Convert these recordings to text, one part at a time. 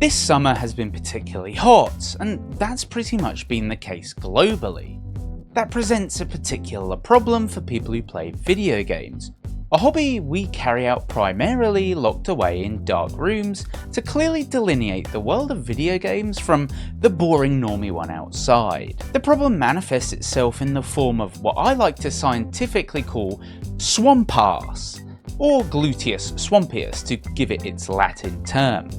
This summer has been particularly hot, and that's pretty much been the case globally. That presents a particular problem for people who play video games, a hobby we carry out primarily locked away in dark rooms to clearly delineate the world of video games from the boring normie one outside. The problem manifests itself in the form of what I like to scientifically call swampass, or gluteus swampius to give it its Latin term.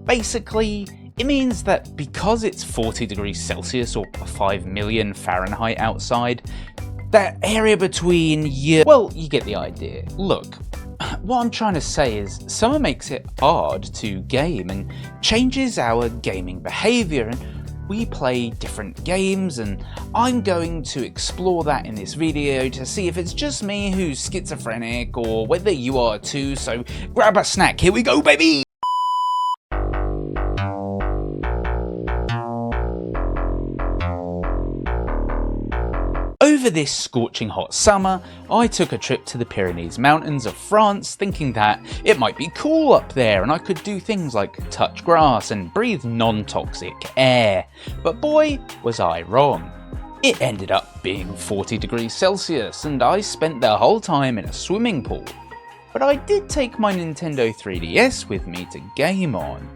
Basically, it means that because it's 40 degrees Celsius or 5 million Fahrenheit outside, that area between well, you get the idea. Look, what I'm trying to say is summer makes it hard to game and changes our gaming behaviour, and we play different games, and I'm going to explore that in this video to see if it's just me who's schizophrenic or whether you are too, so grab a snack, here we go baby! Over this scorching hot summer, I took a trip to the Pyrenees Mountains of France thinking that it might be cool up there and I could do things like touch grass and breathe non-toxic air. But boy, was I wrong. It ended up being 40 degrees Celsius and I spent the whole time in a swimming pool. But I did take my Nintendo 3DS with me to game on.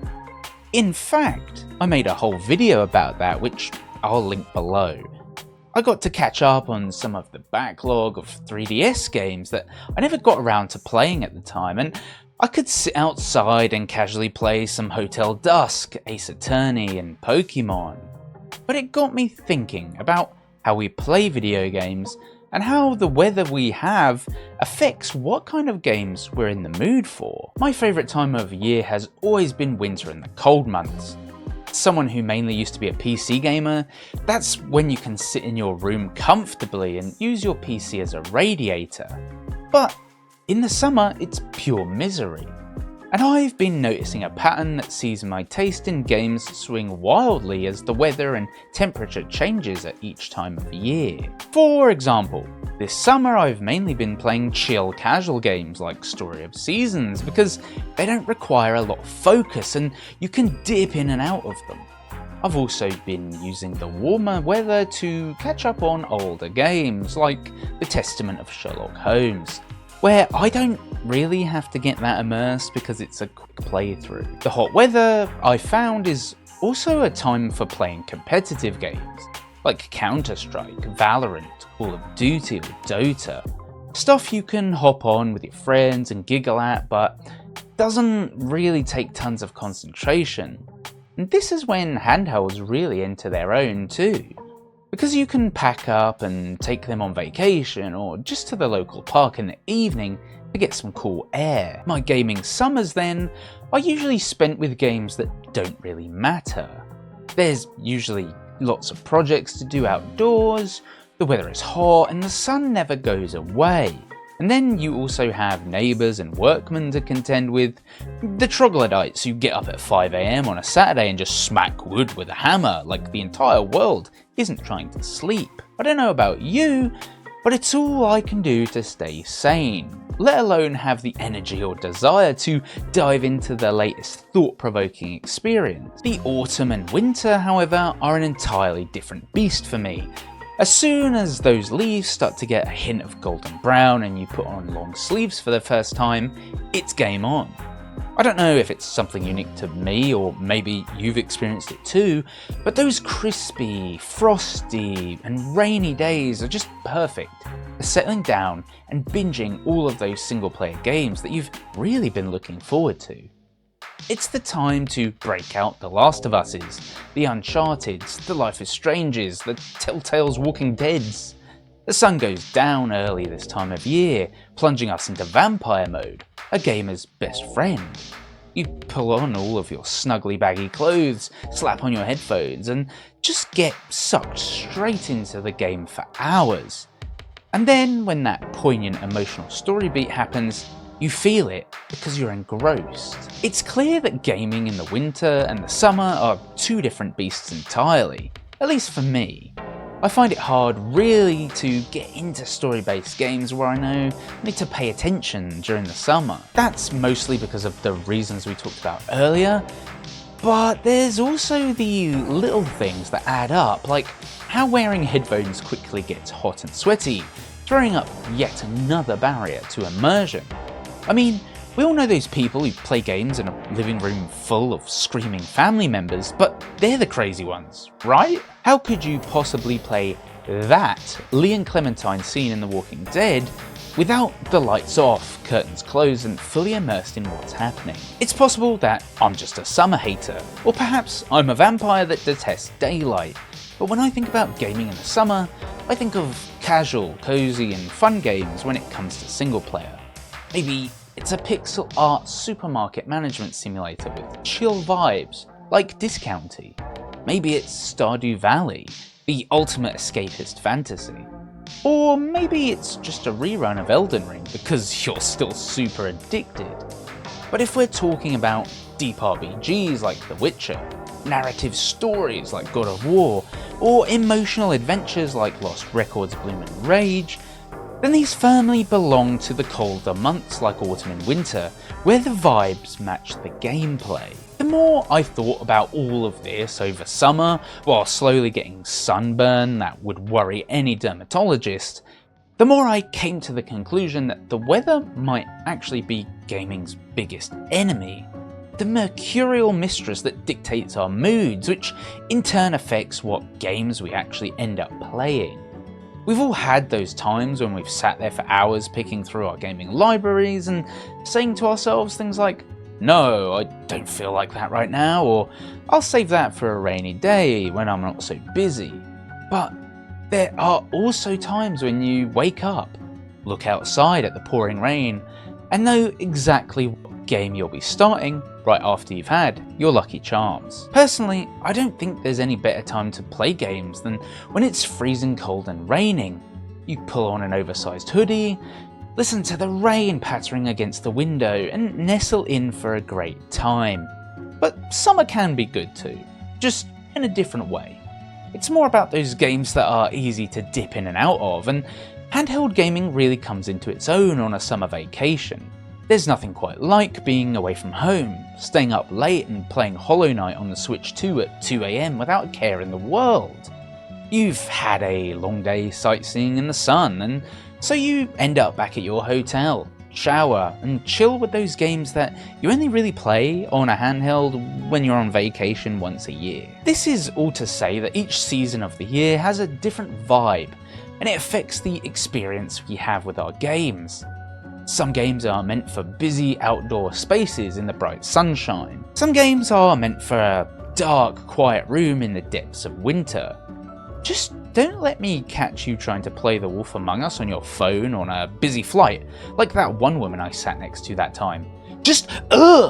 In fact, I made a whole video about that which I'll link below. I got to catch up on some of the backlog of 3DS games that I never got around to playing at the time, and I could sit outside and casually play some Hotel Dusk, Ace Attorney and Pokemon. But it got me thinking about how we play video games and how the weather we have affects what kind of games we're in the mood for. My favourite time of year has always been winter and the cold months. Someone who mainly used to be a PC gamer, that's when you can sit in your room comfortably and use your PC as a radiator. But in the summer, it's pure misery. And I've been noticing a pattern that sees my taste in games swing wildly as the weather and temperature changes at each time of year. For example, this summer I've mainly been playing chill casual games like Story of Seasons because they don't require a lot of focus and you can dip in and out of them. I've also been using the warmer weather to catch up on older games like The Testament of Sherlock Holmes, where I don't really have to get that immersed because it's a quick playthrough. The hot weather, I found, is also a time for playing competitive games, like Counter-Strike, Valorant, Call of Duty or Dota. Stuff you can hop on with your friends and giggle at, but doesn't really take tons of concentration. And this is when handhelds really enter their own too, because you can pack up and take them on vacation or just to the local park in the evening to get some cool air. My gaming summers then are usually spent with games that don't really matter. There's usually lots of projects to do outdoors, the weather is hot and the sun never goes away. And then you also have neighbours and workmen to contend with, the troglodytes who get up at 5 AM on a Saturday and just smack wood with a hammer like the entire world isn't trying to sleep. I don't know about you, but it's all I can do to stay sane, let alone have the energy or desire to dive into the latest thought-provoking experience. The autumn and winter, however, are an entirely different beast for me. As soon as those leaves start to get a hint of golden brown and you put on long sleeves for the first time, it's game on. I don't know if it's something unique to me or maybe you've experienced it too, but those crispy, frosty and rainy days are just perfect for settling down and binging all of those single player games that you've really been looking forward to. It's the time to break out the Last of Us's, the Uncharted's, the Life is Strange's, the Telltale's Walking Dead's. The sun goes down early this time of year, plunging us into vampire mode, a gamer's best friend. You pull on all of your snuggly baggy clothes, slap on your headphones and just get sucked straight into the game for hours. And then when that poignant emotional story beat happens, you feel it because you're engrossed. It's clear that gaming in the winter and the summer are two different beasts entirely, at least for me. I find it hard really to get into story-based games where I know I need to pay attention during the summer. That's mostly because of the reasons we talked about earlier, But there's also the little things that add up, like how wearing headphones quickly gets hot and sweaty, throwing up yet another barrier to immersion. I mean, we all know those people who play games in a living room full of screaming family members, but they're the crazy ones, right? How could you possibly play that Lee and Clementine scene in The Walking Dead without the lights off, curtains closed, and fully immersed in what's happening? It's possible that I'm just a summer hater, or perhaps I'm a vampire that detests daylight. But when I think about gaming in the summer, I think of casual, cozy, and fun games when it comes to single player. Maybe it's a pixel art supermarket management simulator with chill vibes, like Discounty. Maybe it's Stardew Valley, the ultimate escapist fantasy. Or maybe it's just a rerun of Elden Ring because you're still super addicted. But if we're talking about deep RPGs like The Witcher, narrative stories like God of War, or emotional adventures like Lost Records Bloom and Rage, then these firmly belong to the colder months like autumn and winter, where the vibes match the gameplay. The more I thought about all of this over summer, while slowly getting sunburn that would worry any dermatologist, the more I came to the conclusion that the weather might actually be gaming's biggest enemy. The mercurial mistress that dictates our moods, which in turn affects what games we actually end up playing. We've all had those times when we've sat there for hours picking through our gaming libraries and saying to ourselves things like, "No, I don't feel like that right now," or "I'll save that for a rainy day when I'm not so busy." But there are also times when you wake up, look outside at the pouring rain, and know exactly what game you'll be starting right after you've had your Lucky Charms. Personally, I don't think there's any better time to play games than when it's freezing cold and raining. You pull on an oversized hoodie, listen to the rain pattering against the window, and nestle in for a great time. But summer can be good too, just in a different way. It's more about those games that are easy to dip in and out of, and handheld gaming really comes into its own on a summer vacation. There's nothing quite like being away from home, staying up late and playing Hollow Knight on the Switch 2 at 2 AM without a care in the world. You've had a long day sightseeing in the sun, and so you end up back at your hotel, shower, and chill with those games that you only really play on a handheld when you're on vacation once a year. This is all to say that each season of the year has a different vibe, and it affects the experience we have with our games. Some games are meant for busy outdoor spaces in the bright sunshine. Some games are meant for a dark, quiet room in the depths of winter. Just don't let me catch you trying to play The Wolf Among Us on your phone on a busy flight, like that one woman I sat next to that time. Just, ugh!